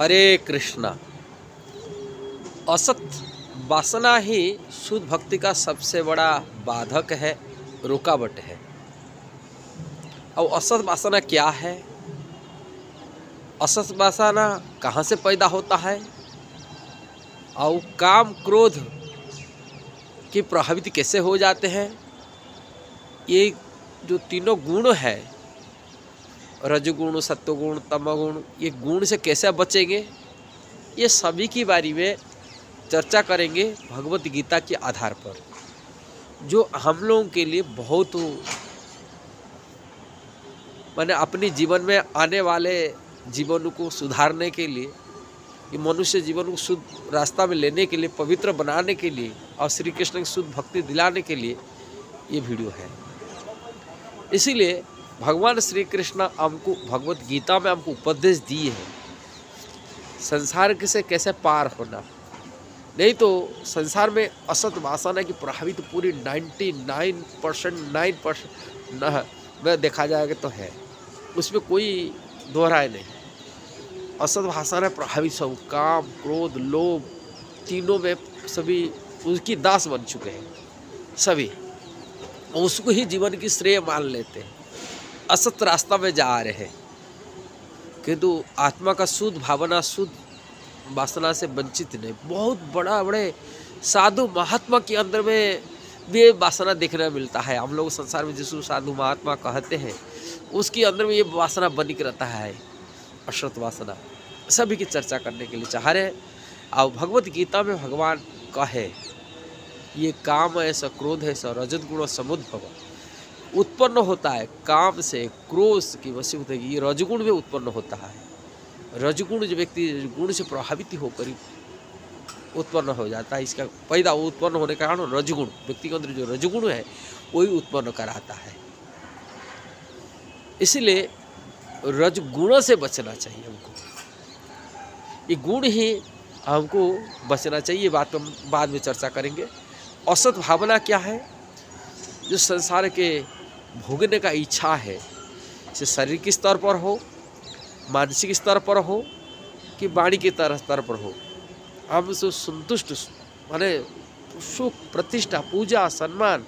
हरे कृष्णा। असत वासना ही शुद्ध भक्ति का सबसे बड़ा बाधक है, रुकावट है। अब असत वासना क्या है? असत वासना कहाँ से पैदा होता है और काम क्रोध की प्रभावित कैसे हो जाते हैं? ये जो तीनों गुण है, रजगुण, सत्वगुण, तमगुण, ये गुण से कैसे बचेंगे, ये सभी की बारे में चर्चा करेंगे भगवत गीता के आधार पर, जो हम लोगों के लिए बहुत माने अपने जीवन में आने वाले जीवन को सुधारने के लिए, ये मनुष्य जीवन को शुद्ध रास्ता में लेने के लिए, पवित्र बनाने के लिए और श्री कृष्ण की शुद्ध भक्ति दिलाने के लिए ये वीडियो है। इसीलिए भगवान श्री कृष्ण हमको भगवत गीता में हमको उपदेश दिए है संसार से कैसे पार होना। नहीं तो संसार में असत वासना की प्रभावित तो पूरी 99% में देखा जाएगा तो है, उसमें कोई दोहराए नहीं। असत वासना प्रभावित सब काम, क्रोध, लोभ, तीनों में सभी उसकी दास बन चुके हैं सभी, उसको ही जीवन की श्रेय मान लेते हैं, असत रास्ता में जा रहे हैं। किंतु आत्मा का शुद्ध भावना, शुद्ध वासना से वंचित नहीं। बहुत बड़े साधु महात्मा के अंदर में भी वासना देखने मिलता है। हम लोग संसार में जिसको साधु महात्मा कहते हैं उसके अंदर में ये वासना बनी के रहता है, असत वासना। सभी की चर्चा करने के लिए चाह रहे हैं। और भगवत गीता में भगवान कहे ये काम ऐसा, क्रोध है ऐसा, रजत गुण समुद्भव उत्पन्न होता है काम से, क्रोध की वशीभूत है, ये रजगुण में उत्पन्न होता है। रजगुण जो व्यक्ति गुण से प्रभावित होकर उत्पन्न हो जाता है, इसका पैदा उत्पन्न होने का कारण रजगुण, व्यक्ति के अंदर जो रजगुण है वही उत्पन्न कराता है। इसीलिए रजगुण से बचना चाहिए हमको, ये गुण ही हमको बचना चाहिए। बात हम बाद में चर्चा करेंगे। असत भावना क्या है? जो संसार के भोगने का इच्छा है, जैसे शरीर के स्तर पर हो, मानसिक स्तर पर हो कि वाणी के स्तर पर हो, हम उसको संतुष्ट माने सुख, प्रतिष्ठा, पूजा, सम्मान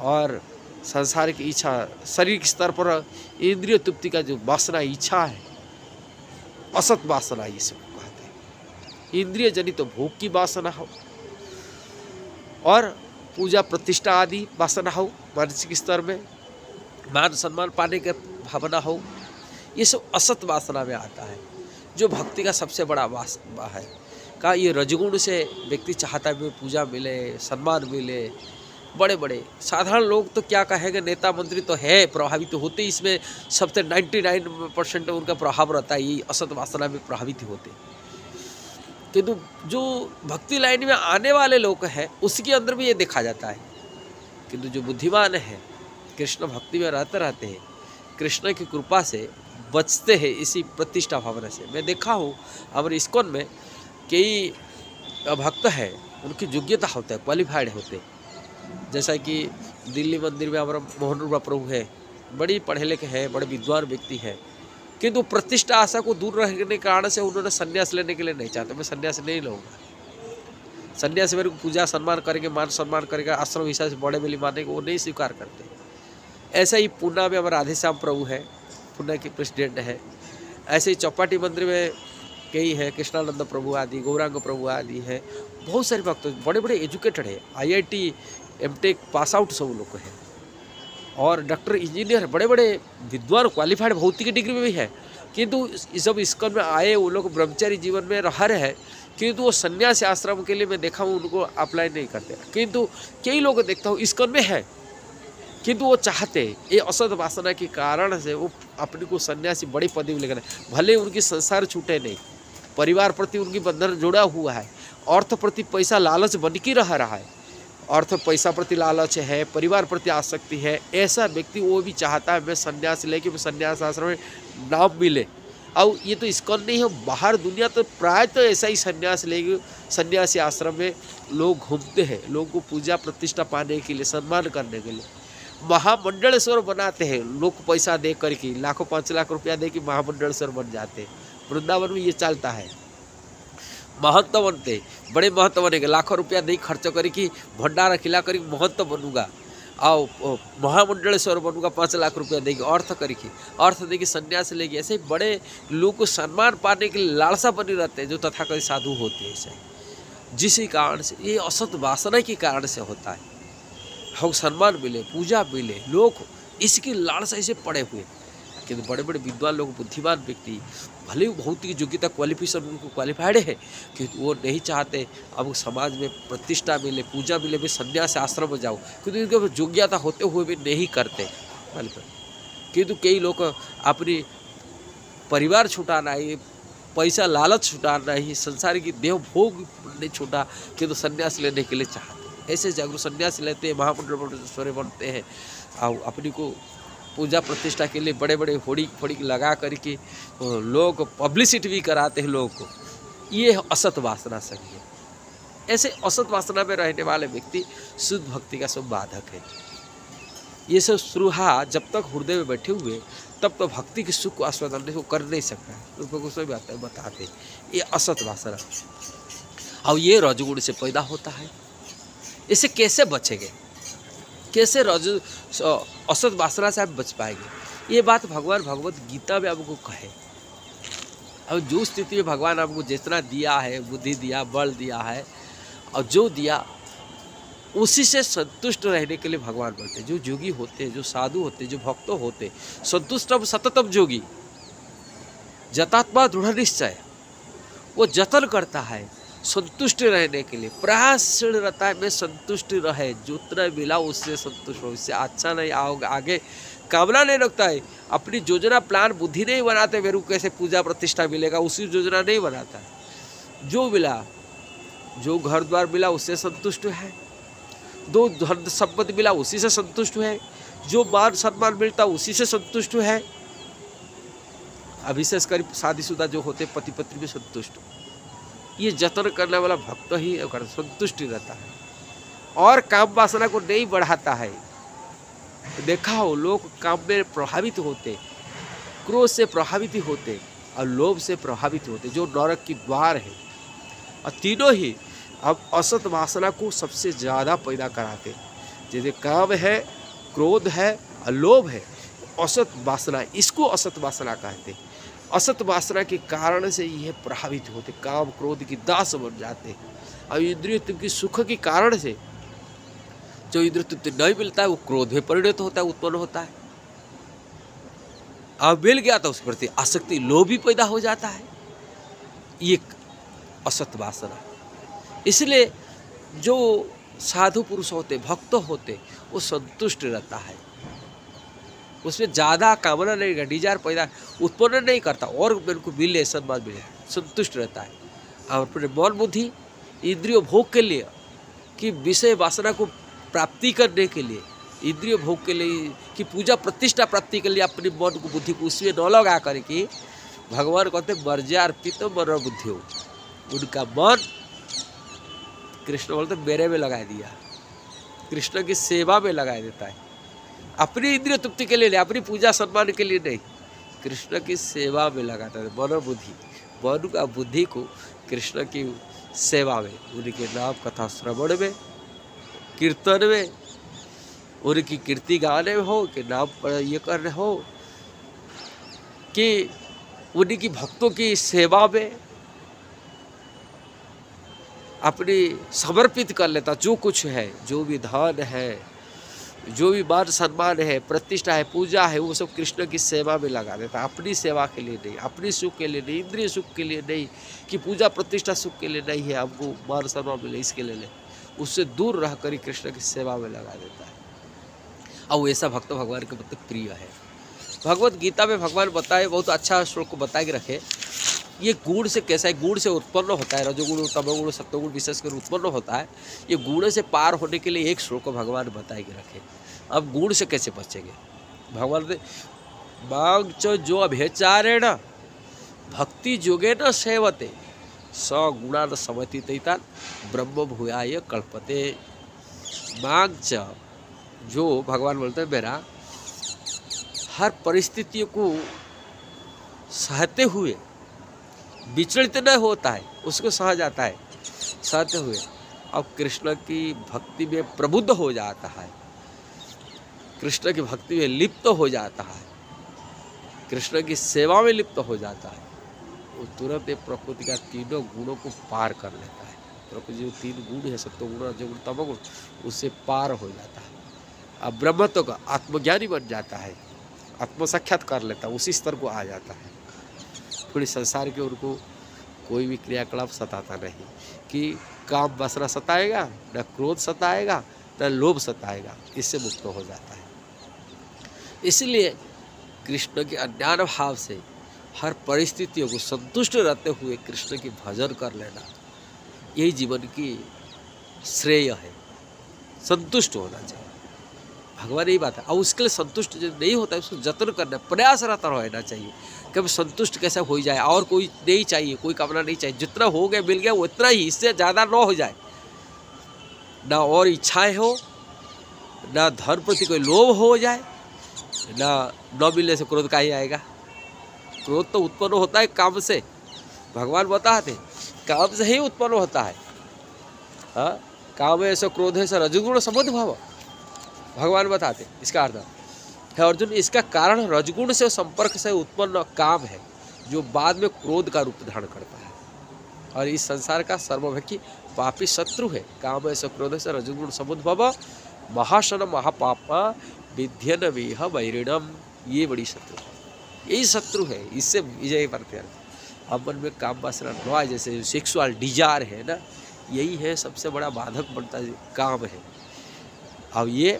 और संसार की इच्छा, शरीर के स्तर पर इंद्रिय तृप्ति का जो वासना इच्छा है, असत वासना ये सब कहते हैं। इंद्रिय जनित तो भोग की वासना हो और पूजा प्रतिष्ठा आदि वासना हो, मानसिक स्तर में मान सम्मान पाने के भावना हो, ये सब असत वासना में आता है। जो भक्ति का सबसे बड़ा वासना है का ये रजगुण से व्यक्ति चाहता है पूजा मिले, सम्मान मिले। बड़े बड़े साधारण लोग तो क्या कहेंगे, नेता मंत्री तो है प्रभावित होते, इसमें सबसे 99% उनका प्रभाव रहता है, ये असत वासना में प्रभावित होते। किंतु जो भक्ति लाइन में आने वाले लोग हैं उसके अंदर भी ये देखा जाता है। किंतु जो बुद्धिमान है, कृष्ण भक्ति में रहते हैं, कृष्ण की कृपा से बचते हैं इसी प्रतिष्ठा भावना से। मैं देखा हूँ हमारे इस्कॉन में कई भक्त हैं, उनकी योग्यता होता है, क्वालिफाइड होते। जैसा कि दिल्ली मंदिर में हमारा मोहन रूपा प्रभु है, बड़ी पढ़े लिखे हैं, बड़े विद्वान व्यक्ति हैं, किंतु प्रतिष्ठा आशा को दूर रहने के कारण से उन्होंने संन्यास लेने के लिए नहीं चाहते। मैं संन्यास नहीं लूँगा, संन्यास मेरे को पूजा सम्मान करेंगे, मान सम्मान करेगा, आश्रम हिसाब से बड़े बली मानेंगे, वो नहीं स्वीकार करते। ऐसा ही पूना में हमारा राधेश्याम प्रभु है, पूना के प्रेसिडेंट है। ऐसे ही चौपाटी मंदिर में कई है, कृष्णानंद प्रभु आदि, गौरांग प्रभु आदि है। बहुत सारे भक्त बड़े बड़े एजुकेटेड है, IIT MTech पास आउट सब लोग हैं, और डॉक्टर, इंजीनियर, बड़े बड़े विद्वान, क्वालिफाइड भौतिक की डिग्री में भी है। किंतु जब इस्कॉन में आए वो लोग ब्रह्मचारी जीवन में रह रहे हैं, किंतु वो संन्यासी आश्रम के लिए मैं देखा हूँ उनको अप्लाई नहीं करते। किंतु कई लोग देखता हूँ इस्कॉन में है, किंतु वो चाहते ये असत वासना के कारण से वो अपने को सन्यासी बड़ी पदवी में लेकर, भले उनकी संसार छूटे नहीं, परिवार प्रति उनकी बंधन जुड़ा हुआ है, अर्थ प्रति पैसा लालच बन के रह रहा है, अर्थ पैसा प्रति लालच है, परिवार प्रति आसक्ति है, ऐसा व्यक्ति वो भी चाहता है मैं सन्यास लेके सन्यास आश्रम में नाम मिले। और ये तो इस्कॉन नहीं है, बाहर दुनिया तो प्राय तो ऐसा ही सन्यास लेके सन्यासी आश्रम में लोग घूमते हैं, लोगों को पूजा प्रतिष्ठा पाने के लिए, सम्मान करने के लिए। महामंडलेश्वर बनाते हैं लोग, पैसा दे करके लाखों 5 लाख रुपया दे के महामंडलेश्वर बन जाते हैं। वृंदावन में ये चलता है। महंत बनते, बड़े महंत बनेंगे, लाखों रुपया नहीं खर्च करी कि भंडारा खिला करी महंत बनूंगा और महामंडलेश्वर बनूंगा, 5 लाख रुपया देगी अर्थ करेगी, अर्थ देगी संन्यास लेगी। ऐसे ही बड़े लोग को सम्मान पाने के लिए लालसा बनी रहते हैं जो तथाकथित साधु होते हैं। ऐसे जिस कारण से ये असत वासना के कारण से होता है। हम सम्मान मिले, पूजा मिले, लोग इसकी लालसा से पड़े हुए। किंतु बड़े बड़े विद्वान लोग, बुद्धिमान व्यक्ति, भले ही बहुत ही योग्यता क्वालिफिकेशन उनको क्वालिफाइड है कि वो नहीं चाहते अब समाज में प्रतिष्ठा मिले, पूजा मिले, मैं संन्यास आश्रम में जाऊँ, क्योंकि उनके योग्यता होते हुए भी नहीं करते। किंतु कई लोग अपनी परिवार छुटाना है, पैसा लालच छुटाना ही, संसार की देह भोग नहीं छूटा किंतु संन्यास लेने के लिए चाहते। ऐसे जागरूक संन्यास लेते हैं, महामंडलेश्वर बनते हैं और अपनी को पूजा प्रतिष्ठा के लिए बड़े बड़े होड़ी फोड़ी लगा करके लोग पब्लिसिटी भी कराते हैं लोगों को। ये असत वासना सही है। ऐसे असत वासना में रहने वाले व्यक्ति शुद्ध भक्ति का सब बाधक है। ये सब स्पृहा जब तक हृदय में बैठे हुए तब तो भक्ति के सुख को आस्वादन को कर नहीं सकता है। उनको कुछ भी बताते ये असत वासना और ये रजगुण से पैदा होता है। इसे कैसे बचेंगे, कैसे असत वासना से आप बच पाएंगे? ये बात भगवान भगवत गीता में आपको कहे। अब जो स्थिति में भगवान आपको जितना दिया है, बुद्धि दिया, बल दिया है और जो दिया उसी से संतुष्ट रहने के लिए भगवान बोलते हैं। जो जोगी होते हैं, जो साधु होते हैं, जो भक्त होते हैं, संतुष्टम सततम जोगी जतात्मा दृढ़ निश्चय, वो जतन करता है संतुष्ट रहने के लिए, प्रयासशील रहता है मैं संतुष्ट रहे, जितना मिला उससे संतुष्ट हो, इससे अच्छा नहीं आओगे, आगे कामना नहीं रखता है। अपनी योजना प्लान बुद्धि नहीं बनाते, मेरे को कैसे पूजा प्रतिष्ठा मिलेगा, उसी योजना नहीं बनाता है। जो मिला, जो घर द्वार मिला उससे संतुष्ट है, दो धन संपत्ति मिला उसी से संतुष्ट है, जो मान सम्मान मिलता उसी से संतुष्ट है। विशेषकर शादीशुदा जो होते पति पत्नी में संतुष्ट, ये जतन करने वाला भक्त ही संतुष्ट रहता है और काम वासना को नहीं बढ़ाता है। देखा हो, लोग काम में प्रभावित होते, क्रोध से प्रभावित होते और लोभ से प्रभावित होते, जो नरक की द्वार है। और तीनों ही अब असत वासना को सबसे ज़्यादा पैदा कराते, जैसे काम है, क्रोध है और लोभ है। असत वासना, इसको असत वासना कहते। असत वासना के कारण से यह प्रभावित होते, काम क्रोध की दास बन जाते। और इंद्रिय तृप्ति की सुख के कारण से जो इंद्रिय तृप्ति नहीं मिलता है वो क्रोध में परिणत होता है, उत्पन्न होता है। अब मिल गया तो उस प्रति आसक्ति, लोभ भी पैदा हो जाता है। ये असत वासना। इसलिए जो साधु पुरुष होते, भक्त होते, वो संतुष्ट रहता है, उसमें ज़्यादा कामना नहीं करता, डिजायर पैदा उत्पन्न नहीं करता और मेरे को मिले, सम्मान मिले, संतुष्ट रहता है। और अपने मन बुद्धि इंद्रिय भोग के लिए, कि विषय वासना को प्राप्ति करने के लिए, इंद्रिय भोग के लिए, कि पूजा प्रतिष्ठा प्राप्ति के लिए अपनी मन को बुद्धि को उसमें न लगा करके भगवान कहते मर्जा अर्पित मन बुद्धि हो, उनका मन कृष्ण बोलते मेरे में लगा दिया, कृष्ण की सेवा में लगा देता है। अपनी इंद्रिय तृप्ति के लिए नहीं, अपनी पूजा सम्मान के लिए नहीं, कृष्ण की सेवा में लगाता है। मन बुद्धि, मन का बुद्धि को कृष्ण की सेवा में, उनके नाम कथा श्रवण में, कीर्तन में, उनकी कीर्ति गाने में हो, कि नाम पर ये कर रहे हो, कि उनकी भक्तों की सेवा में अपनी समर्पित कर लेता। जो कुछ है, जो भी धन है, जो भी मान सम्मान है, प्रतिष्ठा है, पूजा है, वो सब कृष्ण की सेवा में लगा देता। अपनी सेवा के लिए नहीं, अपनी सुख के लिए नहीं, इंद्रिय सुख के लिए नहीं, कि पूजा प्रतिष्ठा सुख के लिए नहीं है, हमको मान सम्मान मिले इसके लिए नहीं, उससे दूर रह कर कृष्ण की सेवा में लगा देता है। और ऐसा भक्त भगवान के प्रति प्रिय है। भगवत गीता में भगवान बताए, बहुत अच्छा श्लोक को बता के रखे, ये गुण से कैसा है, गुण से उत्पन्न होता है, रजोगुण तमोगुण सत्वगुण विशेषकर उत्पन्न होता है। ये गुण से पार होने के लिए एक श्लोक को भगवान बताए के रखे। अब गुण से कैसे बचेंगे? भगवान ने मांग च जो अभ्यचारेण भक्ति जोगे न सेवते स गुणा न समति तैतान ब्रह्म भूयाय कल्पते। मांग च, जो भगवान बोलते हैं मेरा हर परिस्थितियों को सहते हुए विचलित न होता है, उसको सह जाता है, सहते हुए अब कृष्ण की भक्ति में प्रबुद्ध हो जाता है, कृष्ण की भक्ति में लिप्त हो जाता है, कृष्ण की सेवा में लिप्त हो जाता है, वो तुरंत प्रकृति का तीनों गुणों को पार कर लेता है। प्रकृति जो 3 गुण है, सत्वगुण रजोगुण तमोगुण, उससे पार हो जाता है। अब ब्रह्मत्व का आत्मज्ञानी बन जाता है, आत्म साक्षात कर लेता है, उसी स्तर को आ जाता है। फिर संसार के उनको कोई भी क्रियाकलाप सताता नहीं, कि काम वासना सताएगा, न क्रोध सताएगा, न लोभ सताएगा, इससे मुक्त हो जाता है। इसलिए कृष्ण के अज्ञान भाव से हर परिस्थितियों को संतुष्ट रहते हुए कृष्ण की भजन कर लेना, यही जीवन की श्रेय है। संतुष्ट होना चाहिए, भगवान यही बात है। और उसके लिए संतुष्ट जो नहीं होता है उसको जतन करना, प्रयास रहता रहना चाहिए कि संतुष्ट कैसे हो जाए, और कोई नहीं चाहिए, कोई कामना नहीं चाहिए, जितना हो गया मिल गया उतना ही, इससे ज़्यादा न हो जाए, ना और इच्छाएं हो, ना धन प्रति कोई लोभ हो जाए, ना न मिलने से क्रोध का ही आएगा। क्रोध तो उत्पन्न होता है काम से, भगवान बताते काम से ही उत्पन्न होता है। हाँ, काम है ऐसा, क्रोध है ऐसा, रजोगुण संबंध भाव, भगवान बताते इसका अर्थ है अर्जुन। इसका कारण रजगुण से संपर्क से उत्पन्न काम है, जो बाद में क्रोध का रूप धारण करता है, और इस संसार का सर्वभक्षी पापी शत्रु है। काम ऐसा, क्रोध ऐसा, रजगुण संबंध भाव, महाशन महापापा विध्यन वेह वैरिणम, ये बड़ी शत्रु है, यही शत्रु है, इससे विजय करते हैं। अब मन में काम वासना न आए, जैसे सेक्सुअल डिजायर है ना, यही है सबसे बड़ा बाधक बनता है, काम है। अब ये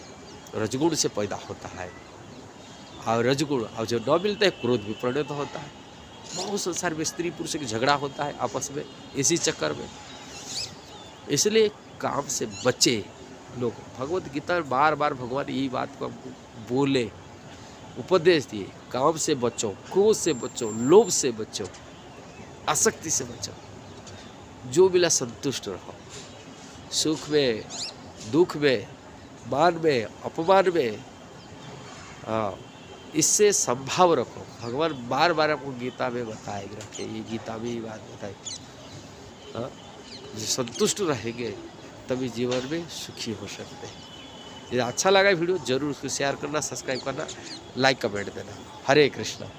रजगुण से पैदा होता है, और रजगुण और जो न मिलता है क्रोध भी परिणत होता है। बहुत संसार में स्त्री पुरुष की झगड़ा होता है आपस में, इसी चक्कर में। इसलिए काम से बचे लोग। भगवत गीता में बार बार भगवान यही बात को हमको बोले, उपदेश दिए, काम से बचो, क्रोध से बचो, लोभ से बचो, आसक्ति से बचो, जो मिला संतुष्ट रहो, सुख में, दुख में, मान में, अपमान में, हाँ, इससे संभाव रखो। भगवान बार बार आपको गीता में बताए रखे, ये गीता में ही बात बताई। हाँ, संतुष्ट रहेंगे तभी जीवन में सुखी हो सकते हैं। यदि अच्छा लगा वीडियो जरूर उसको शेयर करना, सब्सक्राइब करना, लाइक कमेंट देना। हरे कृष्णा।